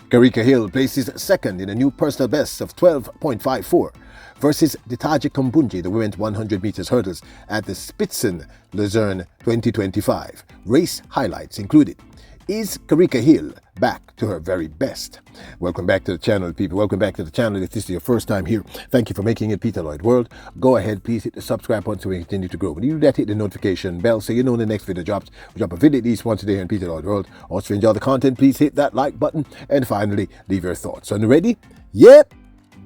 Kerrica Hill places second in a new personal best of 12.54 versus Ditaji Kambundji, the women's 100 meters hurdles at the Spitzen Luzern 2025. Race highlights included: is Kerrica Hill back to her very best? Welcome back to the channel, people. Welcome back to the channel. If this is your first time here, thank you for making it Peter Lloyd World. Go ahead, please hit the subscribe button so we continue to grow. When you do that, hit the notification bell so you know when the next video drops. We drop a video at least once a day on Peter Lloyd World. Also, if you enjoy the content, please hit that like button. And finally, leave your thoughts. So, ready? Yep.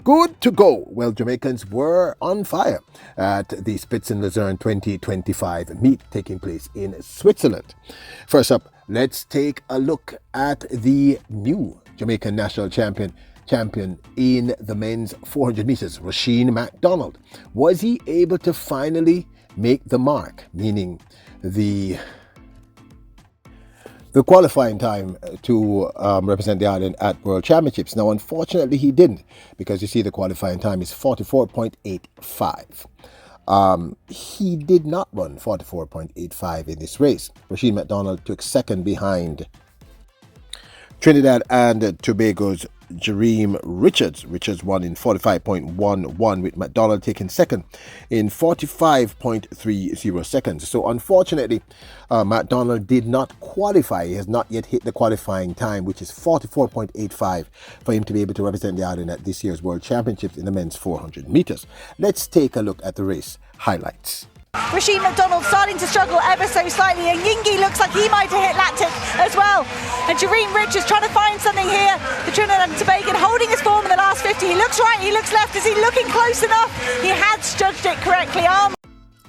Good to go. Well, Jamaicans were on fire at the Spitzen Luzern 2025 meet taking place in Switzerland. First up, let's take a look at the new Jamaican national champion in the men's 400 meters, Rasheed McDonald. Was he able to finally make the mark, meaning the qualifying time to represent the island at World Championships? Now, unfortunately, he didn't, because you see the qualifying time is 44.85. He did not run 44.85 in this race. Rasheed McDonald took second behind Trinidad and Tobago's Jareem Richards. Richards won in 45.11, with McDonald taking second in 45.30 seconds. So unfortunately, McDonald did not qualify. He has not yet hit the qualifying time, which is 44.85, for him to be able to represent the island at this year's World Championships in the men's 400 meters. Let's take a look at the race highlights. Rasheed McDonald starting to struggle ever so slightly, and Yingi looks like he might have hit lactic as well. And Jareem Richards trying to find something here. The Trinidad and Tobago holding his form in the last 50. He looks right, he looks left. Is he looking close enough? He has judged it correctly.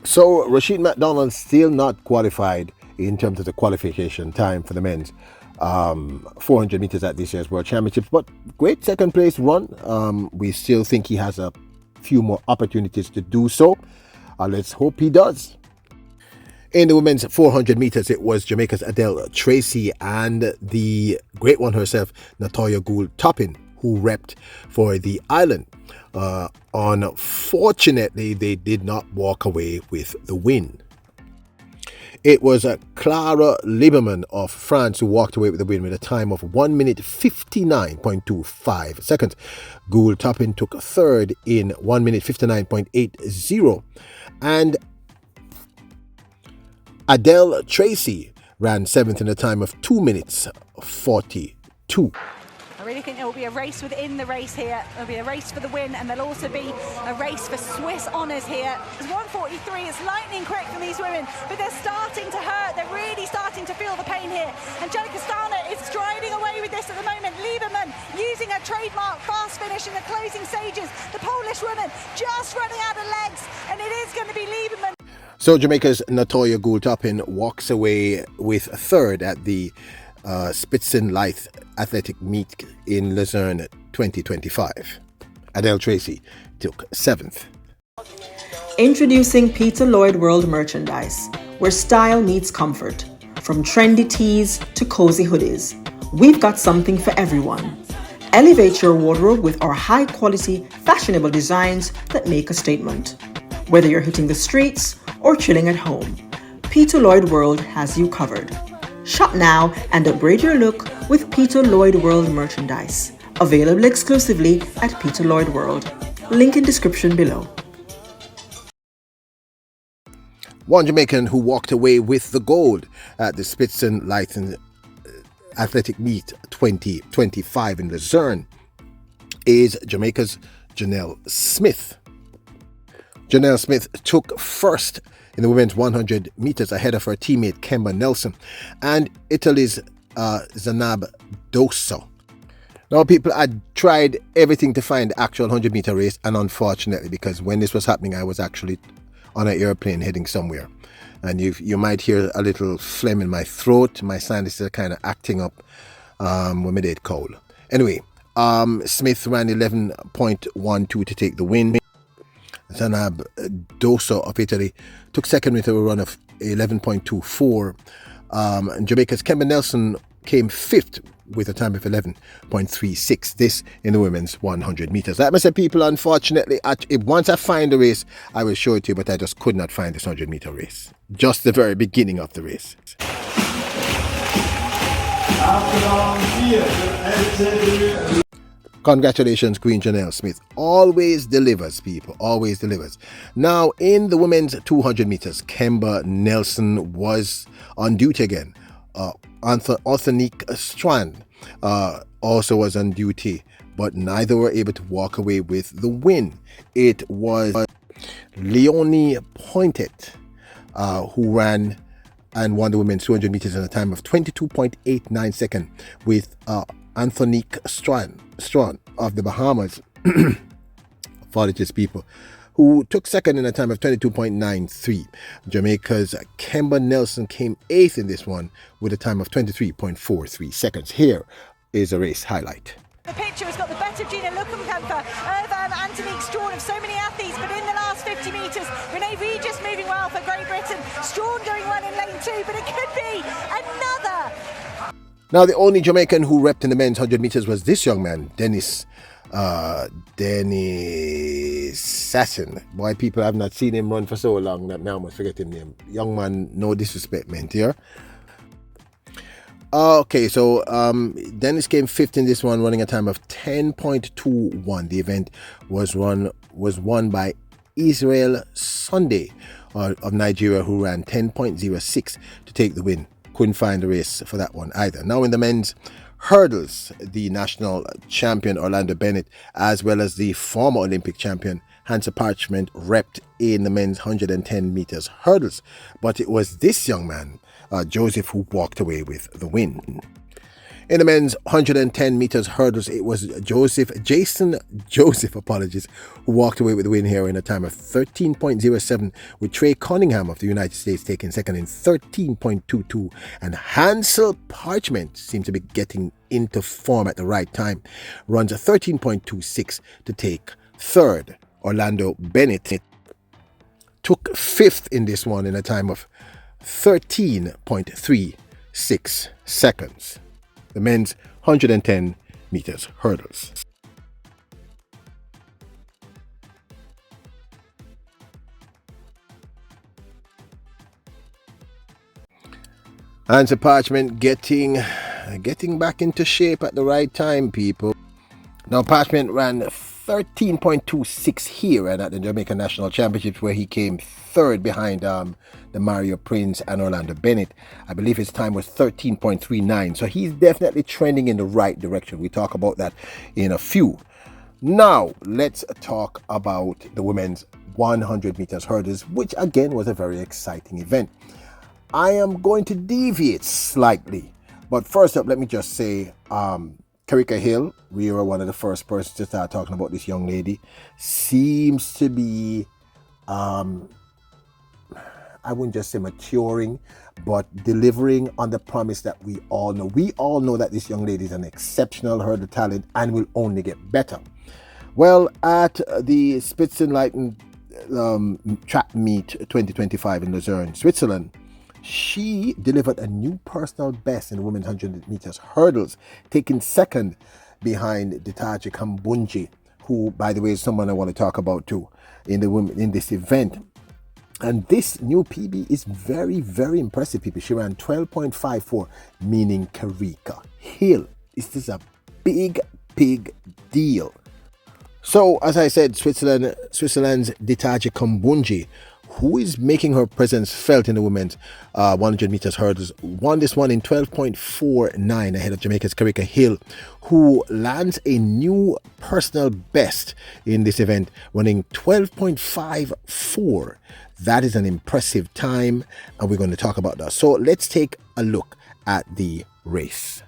So Rasheed McDonald still not qualified in terms of the qualification time for the men's 400 meters at this year's World Championships, but great second place run. We still think he has a few more opportunities to do so. Let's hope he does. In the women's 400 meters, it was Jamaica's Adele Tracy and the great one herself, Natoya Gould-Toppin, who repped for the island. Unfortunately, they did not walk away with the win. It was Clara Lieberman of France who walked away with the win with a time of 1 minute 59.25 seconds. Gould-Toppin took third in 1 minute 59.80, and Adele Tracy ran seventh in a time of 2 minutes 42. I really think there will be a race within the race here. There'll be a race for the win, and there'll also be a race for Swiss honours here. It's 1:43, it's lightning quick from these women, but they're starting to hurt. They're really starting to feel the pain here. Angelica Stana is striding away with this at the moment. Lieberman using her trademark fast finish in the closing stages. The Polish woman just running out of legs, and it is going to be Lieberman. So Jamaica's Natoya Gould-Toppin walks away with third at the Spitzen Leichtathletik meet in Luzern 2025. Adele Tracy took seventh. Introducing Peter Lloyd World merchandise, where style meets comfort. From trendy tees to cozy hoodies, we've got something for everyone. Elevate your wardrobe with our high-quality, fashionable designs that make a statement. Whether you're hitting the streets or chilling at home, Peter Lloyd World has you covered. Shop now and upgrade your look with Peter Lloyd World merchandise. Available exclusively at Peter Lloyd World. Link in description below. One Jamaican who walked away with the gold at the Spitzen Leichtathletik meet 2025 in Luzern is Jamaica's Janelle Smith. Janelle Smith took first in the women's 100 meters ahead of her teammate Kemba Nelson and Italy's Zanab Dosso. Now, people, I tried everything to find the actual 100-meter race, and unfortunately, because when this was happening, I was actually on an airplane heading somewhere. And you might hear a little phlegm in my throat. My sinuses are kind of acting up when I did cold. Anyway, Smith ran 11.12 to take the win. Zanab Dosso of Italy took second with a run of 11.24. And Jamaica's Kemba Nelson came fifth with a time of 11.36. This in the women's 100 meters. Like I said, people, unfortunately, once I find the race, I will show it to you, but I just could not find this 100-meter race. Just the very beginning of the race. Congratulations, Queen Janelle Smith. Always delivers, people. Always delivers. Now, in the women's 200 meters, Kemba Nelson was on duty again. Anthonique Strand also was on duty, but neither were able to walk away with the win. It was Leonie Pointet who ran and won the women's 200 meters in a time of 22.89 seconds with Anthonique Strand of the Bahamas, apologies people, who took second in a time of 22.93. Jamaica's Kemba Nelson came eighth in this one with a time of 23.43 seconds. Here is a race highlight. The picture has got the better Gina Lukumkamper, Irvan, Antonique Strawn of so many athletes, but in the last 50 metres, Renee Regis moving well for Great Britain, Strawn going well in lane 2, but it could be another. Now, the only Jamaican who repped in the men's 100 meters was this young man, Dennis Sasson. Boy, people have not seen him run for so long that now I must forget his name. Young man, no disrespect meant here. Okay, so Dennis came fifth in this one, running a time of 10.21. The event was won by Israel Sunday of Nigeria, who ran 10.06 to take the win. Couldn't find a race for that one either. Now in the men's hurdles, the national champion Orlando Bennett, as well as the former Olympic champion Hansa Parchment, repped in the men's 110 meters hurdles. But it was this young man, Joseph, who walked away with the win. In the men's 110 meters hurdles, it was Jason Joseph, who walked away with the win here in a time of 13.07, with Trey Cunningham of the United States taking second in 13.22, and Hansel Parchment seemed to be getting into form at the right time, runs a 13.26 to take third. Orlando Bennett took fifth in this one in a time of 13.36 seconds. The men's 110 meters hurdles. Hansa Parchment getting back into shape at the right time, people. Now, Parchment ran 13.26 here and at the Jamaican National Championships, where he came third behind the Mario Prince and Orlando Bennett. I believe his time was 13.39, so he's definitely trending in the right direction. We talk about that in a few. Now, let's talk about the women's 100 meters hurdles, which again was a very exciting event. I am going to deviate slightly, but first up, let me just say, Kerrica Hill, we were one of the first persons to start talking about this young lady, seems to be, I wouldn't just say maturing, but delivering on the promise that we all know. We all know that this young lady is an exceptional hurdle talent and will only get better. Well, at the Spitzen Leichtathletik Track Meet 2025 in Luzern, Switzerland, she delivered a new personal best in the women's 100 meters hurdles, taking second behind Ditaji Kambundji, who, by the way, is someone I want to talk about too in this event. And this new PB is very, very impressive, people. She ran 12.54, meaning Kerrica Hill. This is a big, big deal. So, as I said, Switzerland's Ditaji Kambundji, who is making her presence felt in the women's 100 meters hurdles, won this one in 12.49 ahead of Jamaica's Kerrica Hill, who lands a new personal best in this event, running 12.54. That is an impressive time, and we're going to talk about that. So let's take a look at the race.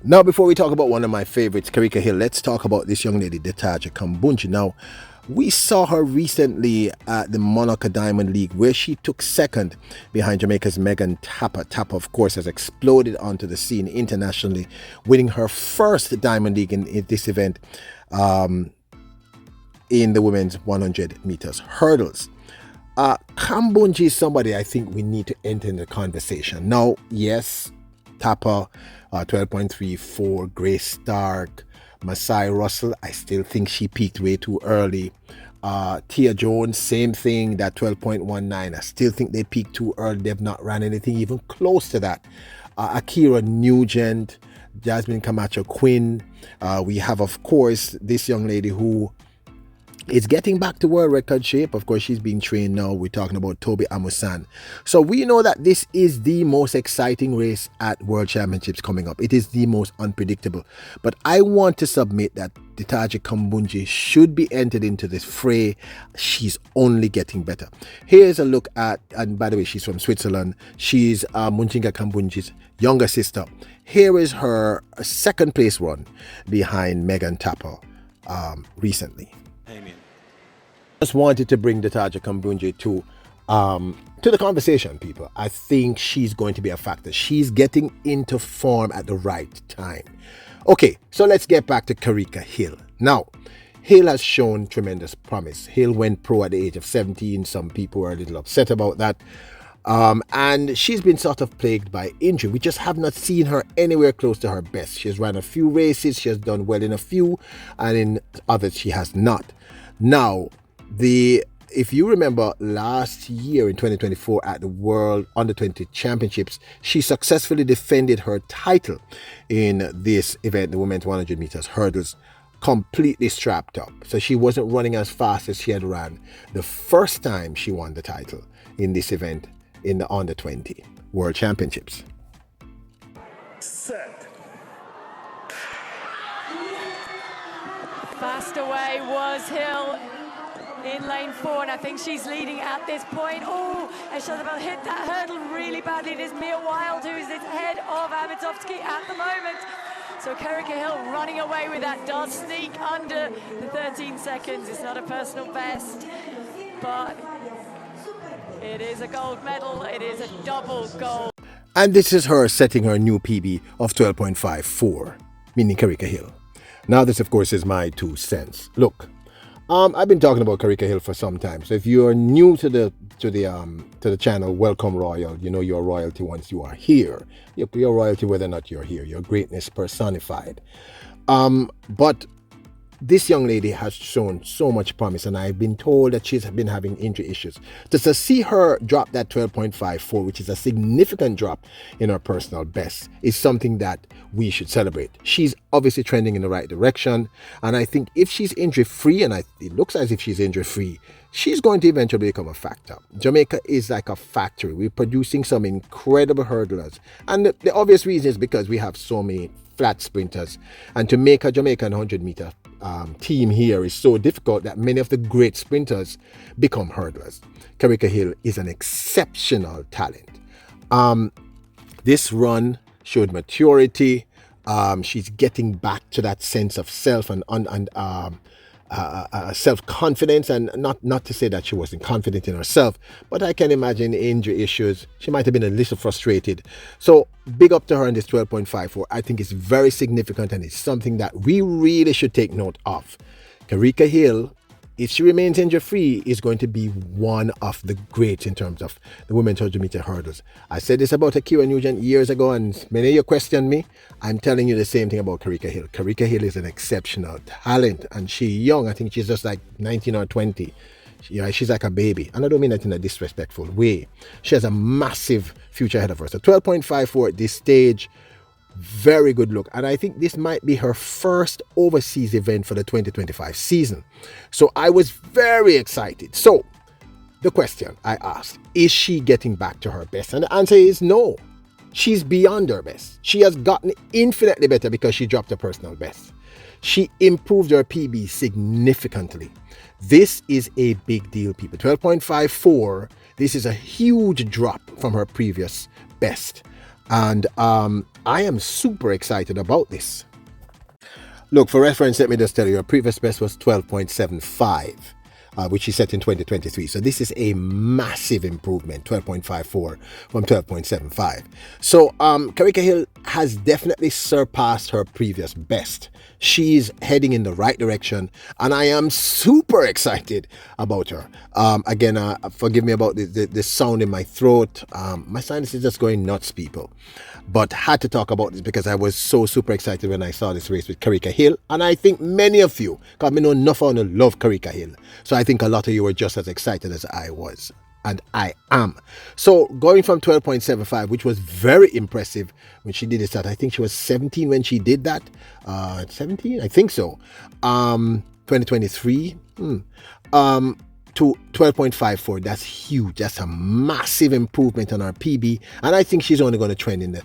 Now, before we talk about one of my favorites, Kerrica Hill, let's talk about this young lady, Ditaji Kambundji. Now, we saw her recently at the Monaco Diamond League, where she took second behind Jamaica's Megan Tapper. Tapper, of course, has exploded onto the scene internationally, winning her first Diamond League in this event in the women's 100 meters hurdles. Kambundji is somebody I think we need to enter in the conversation. Now, yes, Tapper, 12.34, Grace Stark, Masai Russell, I still think she peaked way too early. Tia Jones, same thing, that 12.19. I still think they peaked too early. They've not ran anything even close to that. Akira Nugent, Jasmine Camacho Quinn. We have, of course, this young lady who is getting back to world record shape. Of course, she's being trained now. We're talking about Toby Amusan. So we know that this is the most exciting race at World Championships coming up. It is the most unpredictable. But I want to submit that Ditaji Kambundji should be entered into this fray. She's only getting better. Here's a look at, and by the way, she's from Switzerland. She's Munjinga Kambundji's younger sister. Here is her second place run behind Megan Tapper recently. Just wanted to bring Ditaji Kambundji to the conversation, people. I think she's going to be a factor. She's getting into form at the right time. Okay, so let's get back to Kerrica Hill. Now, Hill has shown tremendous promise. Hill went pro at the age of 17. Some people were a little upset about that. And she's been sort of plagued by injury. We just have not seen her anywhere close to her best. She has run a few races. She has done well in a few, and in others she has not. Now, if you remember last year in 2024 at the World Under-20 Championships, she successfully defended her title in this event, the women's 100 meters hurdles, completely strapped up. So she wasn't running as fast as she had ran the first time she won the title in this event in the Under-20 World Championships. Set. Fast away was Hill in lane 4, and I think she's leading at this point. Oh, and Shazabel hit that hurdle really badly. It is Mia Wild who is ahead of Amatovsky at the moment. So Kerrica Hill running away with that, does sneak under the 13 seconds. It's not a personal best, but it is a gold medal. It is a double gold. And this is her setting her new PB of 12.54, meaning Kerrica Hill. Now this, of course, is my 2 cents. Look, I've been talking about Kerrica Hill for some time. So if you are new to the channel, welcome royal. You know you're royalty once you are here. You're royalty whether or not you're here. Your greatness personified. But this young lady has shown so much promise, and I've been told that she's been having injury issues. To see her drop that 12.54, which is a significant drop in her personal best, is something that we should celebrate. She's obviously trending in the right direction, and I think if she's injury-free, and it looks as if she's injury-free, she's going to eventually become a factor. Jamaica is like a factory. We're producing some incredible hurdlers, and the obvious reason is because we have so many flat sprinters, and to make a Jamaican 100-meter team here is so difficult that many of the great sprinters become hurdlers. Kerrica Hill is an exceptional talent. This run showed maturity. She's getting back to that sense of self and self-confidence, and not to say that she wasn't confident in herself, but I can imagine injury issues. She might have been a little frustrated. So big up to her in this 12.54. I think it's very significant, and it's something that we really should take note of. Kerrica Hill, if she remains injury-free, is going to be one of the greats in terms of the women's 100-meter hurdles. I said this about Akira Nugent years ago, and many of you questioned me. I'm telling you the same thing about Kerrica Hill. Kerrica Hill is an exceptional talent, and she's young. I think she's just like 19 or 20. She's like a baby, and I don't mean that in a disrespectful way. She has a massive future ahead of her. So 12.54 at this stage, very good look, and I think this might be her first overseas event for the 2025 season. So I was very excited. So the question I asked, is she getting back to her best? And the answer is no. She's beyond her best. She has gotten infinitely better because she dropped her personal best. She improved her PB significantly. This is a big deal, people. 12.54, this is a huge drop from her previous best. And I am super excited about this. Look, for reference, let me just tell you, her previous best was 12.75. which she set in 2023. So this is a massive improvement, 12.54 from 12.75. So Kerrica Hill has definitely surpassed her previous best. She's heading in the right direction, and I am super excited about her. Again, forgive me about the sound in my throat. My sinus is just going nuts, people. But had to talk about this because I was so super excited when I saw this race with Kerrica Hill. And I think many of you, because I know enough of you love Kerrica Hill. So I think a lot of you were just as excited as I was. And I am. So going from 12.75, which was very impressive when she did this at, I think she was 17 when she did that. 17? I think so. 2023. To 12.54. That's huge. That's a massive improvement on our PB, and I think she's only going to trend in the.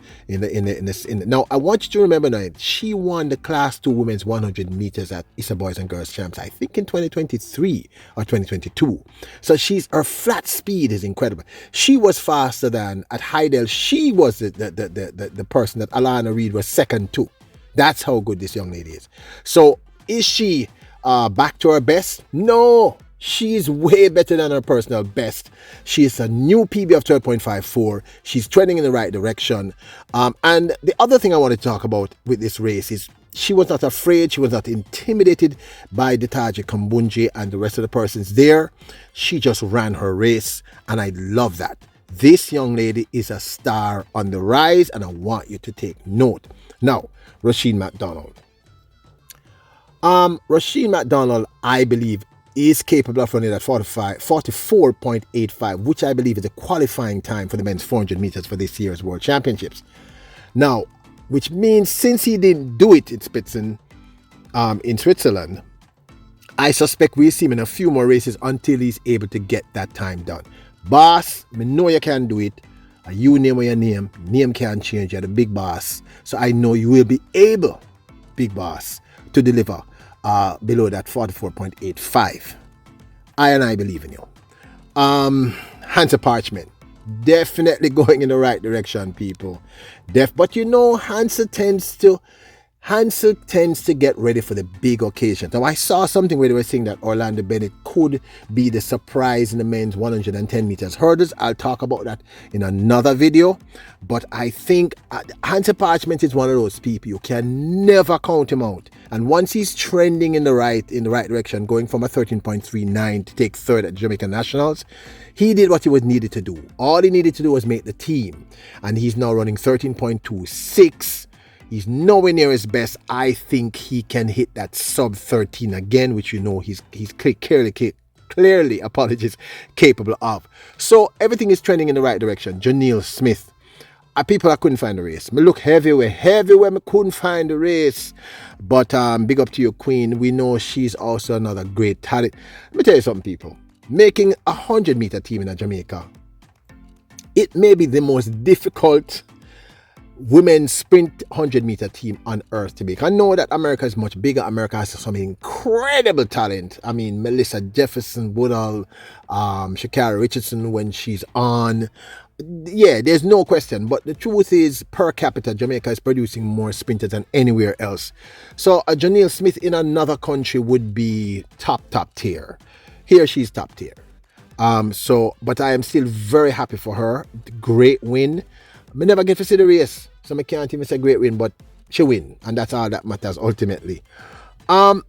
Now I want you to remember that she won the Class 2 women's 100 meters at ISA Boys and Girls Champs, I think in 2023 or 2022. So her flat speed is incredible. She was faster than at Heidel. She was the person that Alana Reid was second to. That's how good this young lady is. So is she back to her best? No. She's way better than her personal best. She is a new PB of 12.54. She's trending in the right direction. And the other thing I want to talk about with this race is she was not afraid. She was not intimidated by Ditaji Kambundji and the rest of the persons there. She just ran her race, and I love that. This young lady is a star on the rise, and I want you to take note. Now, Rasheed McDonald. Rasheed McDonald, I believe, is capable of running at 44.85, which I believe is a qualifying time for the men's 400 meters for this year's World Championships. Now, which means since he didn't do it in Spitzen, in Switzerland, I suspect we'll see him in a few more races until he's able to get that time done. Boss, I know you can do it. You name what your name can't change. You're the big boss. So I know you will be able, big boss, to deliver below that 44.85. I believe in you. Hansa Parchment, definitely going in the right direction, people. But you know, Hansa tends to get ready for the big occasions. Now, I saw something where they were saying that Orlando Bennett could be the surprise in the men's 110 meters hurdles. I'll talk about that in another video. But I think Hansa Parchment is one of those people you can never count him out. And once he's trending in the right direction, going from a 13.39 to take third at Jamaican Nationals, he did what he was needed to do. All he needed to do was make the team. And he's now running 13.26. He's nowhere near his best. I think he can hit that sub 13 again, which you know he's clearly capable of. So everything is trending in the right direction. Janelle Smith. People, I couldn't find the race. Me look heavyweight, me couldn't find the race. But big up to your queen. We know she's also another great talent. Let me tell you something, people. Making a 100-meter team in Jamaica, it may be the most difficult women's sprint 100-meter team on earth to make. I know that America is much bigger. America has some incredible talent. I mean, Melissa Jefferson, Woodall, Shakara Richardson when she's on. Yeah, there's no question. But the truth is, per capita, Jamaica is producing more sprinters than anywhere else. So a Janelle Smith in another country would be top tier. Here she's top tier. But I am still very happy for her. Great win. I never get to see the race, so I can't even say great win, but she win, and that's all that matters ultimately.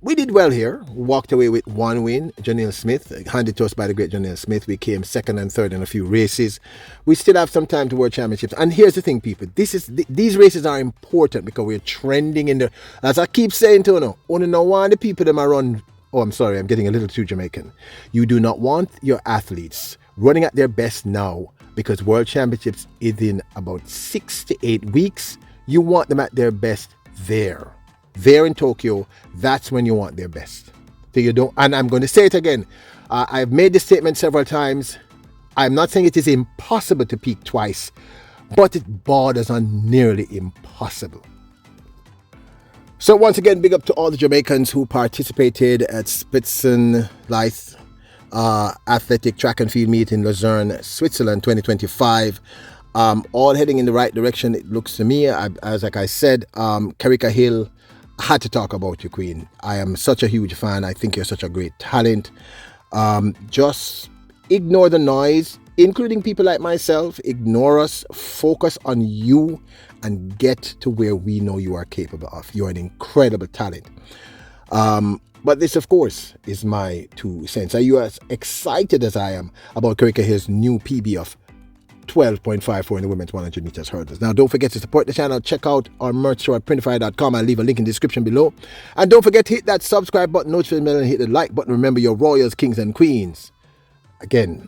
We did well here. We walked away with one win. Janelle Smith, handed to us by the great Janelle Smith. We came second and third in a few races. We still have some time to World Championships. And here's the thing, people. These races are important because we're trending in the... As I keep saying to you, only know one of the people that might run... Oh, I'm sorry. I'm getting a little too Jamaican. You do not want your athletes running at their best now because World Championships is in about 6 to 8 weeks. You want them at their best there. There in Tokyo, that's when you want their best. So you don't, and I'm going to say it again. I've made this statement several times. I'm not saying it is impossible to peak twice, but it borders on nearly impossible. So once again, big up to all the Jamaicans who participated at Spitzen Leichtathletik Track and Field Meet in Luzern, Switzerland 2025. All heading in the right direction, it looks to me. As like I said, Kerrica Hill, I had to talk about you, Queen. I am such a huge fan. I think you're such a great talent. Just ignore the noise, including people like myself. Ignore us, focus on you, and get to where we know you are capable of. You're an incredible talent. But this, of course, is my 2 cents. Are you as excited as I am about Kerrica Hill's new PB of 12.54 in the women's 100 meters hurdles? Now, don't forget to support the channel. Check out our merch store at printify.com. I'll leave a link in the description below. And don't forget to hit that subscribe button, notification bell, and hit the like button. Remember, your royals, kings, and queens. Again,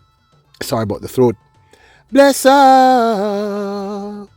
sorry about the throat. Bless up.